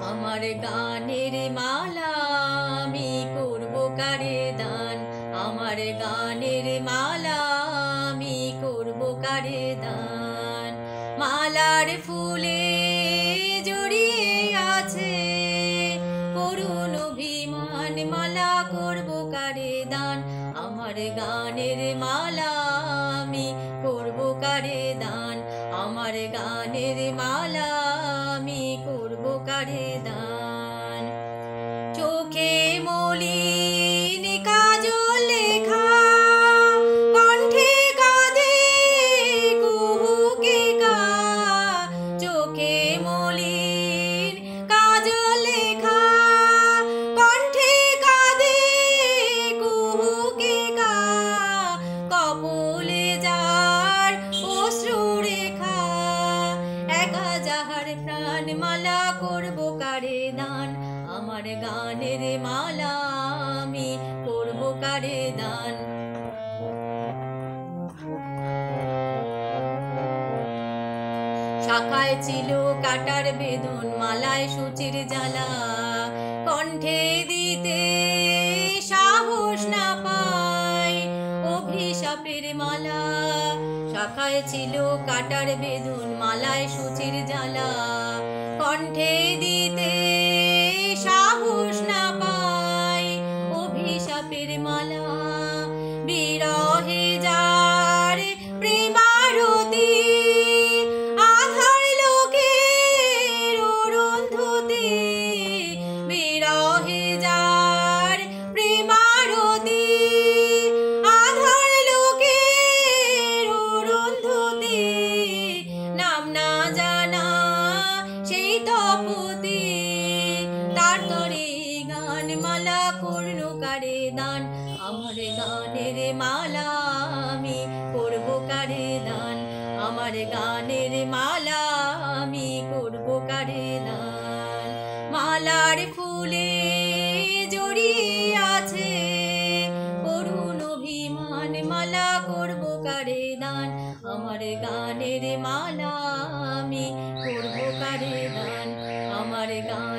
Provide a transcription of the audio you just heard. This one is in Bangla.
আমার গানের মালা আমি করব কারে দান, আমার গানের মালা আমি করব কারে দান। মালার ফুলে জড়িয়ে আছে করুণ অভিমান, মালা করব কারে দান, আমার গানের মালা আমি করব কারে দান, আমার গানের মালা আমি করব কারে দান। চোখে মলিন কাজল লেখা, কণ্ঠে কাঁদে কুহুকে কা, চোখে মলিন কাজল লেখা, কণ্ঠে কাঁদে কুহুকে কা, কপলে যার অশ্রু রেখা, একা যাহার প্রাণ মালা করব কারে দান, আমার গানের মালা আমি করব কারে দান। শাখায় ছিল কাটার বেদন, মালায় সূচির জ্বালা, কণ্ঠে দিতে সাহস না পাই অভিশাপের মালা। শাখায় ছিল কাটার বেদন, মালায় সূচির জ্বালা, কণ্ঠে দিতে সাহস না পাই অভিশাপের মালা। বিরহে যার প্রেমারতি, আধার লোকের অরুন্ধতি, বিরহে যার প্রেমারতি, আধার লোকের অরুন্ধতি, নাম না জানা সেই তপতি, তার তরে গান মালা করল কারে দান, আমার গানের মালা আমি করব কারে দান, আমার গানের মালা আমি করব কারে দান। মালার ফুলে জড়িয়ে আছে করুণ অভিমান, মালা করব কারে দান, আমার গানের মালা আমি করব কারে দান, আমার গান